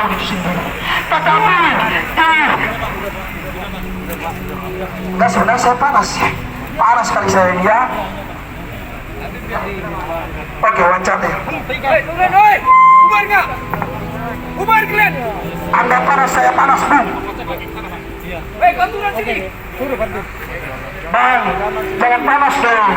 tahu itu sendiri. Tetapi nggak, sebenarnya saya panas sekali saya ini ya. Oke, loncat ya. Bubar nggak? Bubar kalian. Anda panas, saya panas, Bang. Kau turun sini. Bang, jangan panas dong.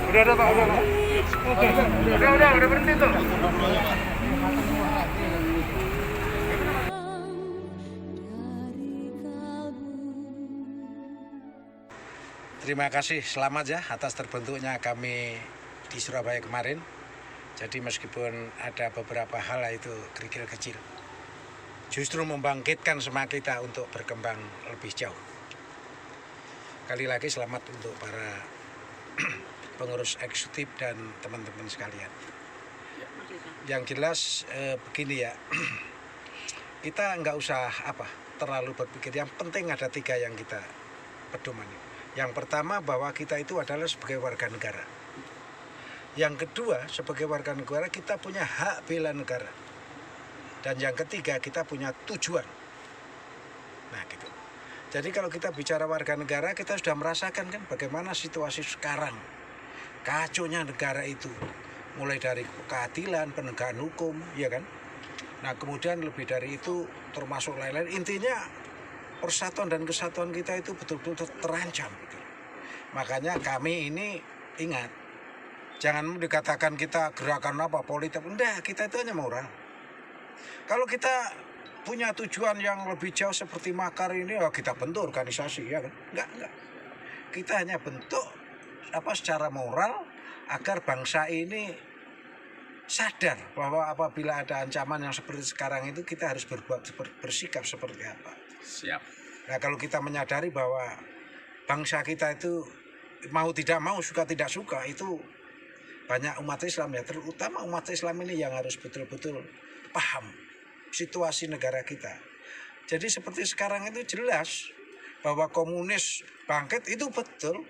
Udah Pak, udah berhenti tuh. Terima kasih, selamat ya atas terbentuknya kami di Surabaya kemarin. Jadi meskipun ada beberapa hal itu kerikil kecil, justru membangkitkan semangat kita untuk berkembang lebih jauh. Kali lagi selamat untuk para pengurus eksekutif dan teman-teman sekalian. Yang jelas begini ya, kita nggak usah terlalu berpikir. Yang penting ada 3 yang kita pedomani. Yang pertama bahwa kita itu adalah sebagai warga negara. Yang kedua, sebagai warga negara kita punya hak bela negara. Dan yang ketiga, kita punya tujuan. Nah gitu. Jadi kalau kita bicara warga negara, kita sudah merasakan kan bagaimana situasi sekarang. Kacaunya negara itu. Mulai dari keadilan, penegakan hukum, ya kan. Nah kemudian lebih dari itu termasuk lain-lain. Intinya persatuan dan kesatuan kita itu betul-betul terancam. Makanya kami ini ingat, jangan dikatakan kita gerakan politik. Enggak, kita itu hanya moral. Kalau kita punya tujuan yang lebih jauh seperti Makar ini, kita bentuk organisasi, ya kan? Enggak. Kita hanya bentuk secara moral agar bangsa ini sadar bahwa apabila ada ancaman yang seperti sekarang itu kita harus bersikap seperti apa. Siap. Nah kalau kita menyadari bahwa bangsa kita itu mau tidak mau, suka tidak suka, itu banyak umat Islam ya, terutama umat Islam ini yang harus betul-betul paham situasi negara kita. Jadi seperti sekarang itu jelas bahwa komunis bangkit itu betul.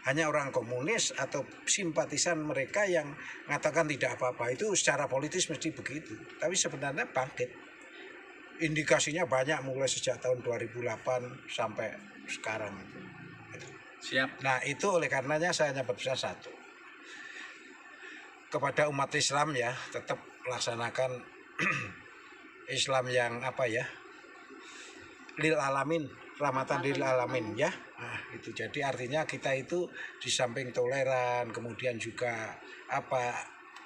Hanya orang komunis atau simpatisan mereka yang mengatakan tidak apa-apa, itu secara politis mesti begitu. Tapi sebenarnya bangkit. Indikasinya banyak mulai sejak tahun 2008 sampai sekarang. Siap. Nah itu oleh karenanya saya hanya berpesan satu. Kepada umat Islam ya, tetap laksanakan Islam yang lil alamin, rahmatan lil alamin ya. Nah, itu jadi artinya kita itu di samping toleran, kemudian juga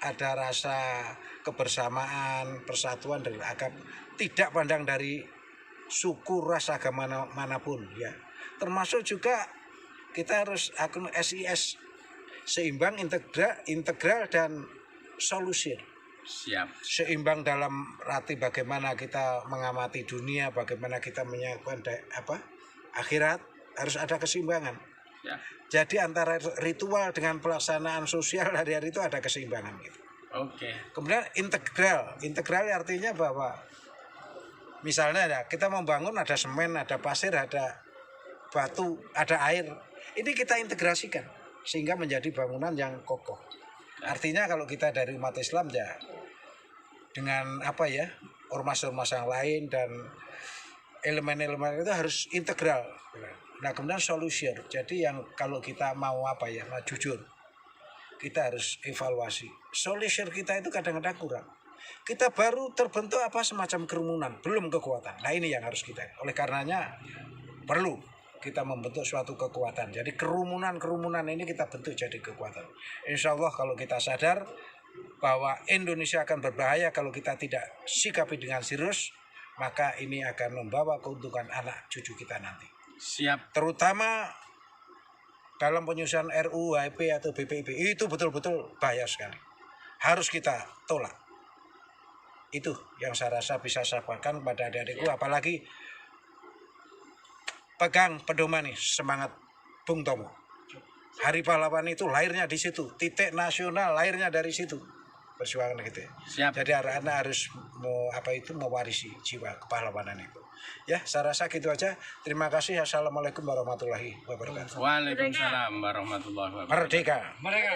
ada rasa kebersamaan, persatuan dan agama, tidak pandang dari suku, ras, agama manapun ya. Termasuk juga kita harus akun SIS, seimbang, integral dan solusi. Siap. Seimbang dalam arti bagaimana kita mengamati dunia, bagaimana kita menyiapkan akhirat, harus ada keseimbangan. Ya. Jadi antara ritual dengan pelaksanaan sosial hari-hari itu ada keseimbangan gitu. Oke. Kemudian integral artinya bahwa misalnya ya, kita membangun ada semen, ada pasir, ada batu, ada air. Ini kita integrasikan sehingga menjadi bangunan yang kokoh. Artinya kalau kita dari umat Islam ya dengan ormas-ormas yang lain dan elemen-elemen itu harus integral. Nah kemudian solusi. Jadi yang kalau kita mau jujur, kita harus evaluasi. Solusi kita itu kadang-kadang kurang. Kita baru terbentuk semacam kerumunan, belum kekuatan. Nah ini yang harus kita. Oleh karenanya perlu kita membentuk suatu kekuatan. Jadi kerumunan ini kita bentuk jadi kekuatan. Insya Allah kalau kita sadar bahwa Indonesia akan berbahaya kalau kita tidak sikapi dengan serius, maka ini akan membawa keuntungan anak cucu kita nanti. Siap. Terutama dalam penyusunan RUU, HP atau BPIP, itu betul-betul bahaya sekali. Harus kita tolak. Itu yang saya rasa bisa saya sampaikan kepada adik-adikku, apalagi pegang pedoman nih, semangat Bung Tomo. Hari Pahlawan itu lahirnya di situ, titik nasional lahirnya dari situ. perjuangan gitu. Siap. Jadi anak-anak harus mewarisi jiwa kepahlawanan itu. Ya, saya rasa gitu aja. Terima kasih. Assalamualaikum warahmatullahi wabarakatuh. Waalaikumsalam warahmatullahi wabarakatuh. Merdeka. Mereka.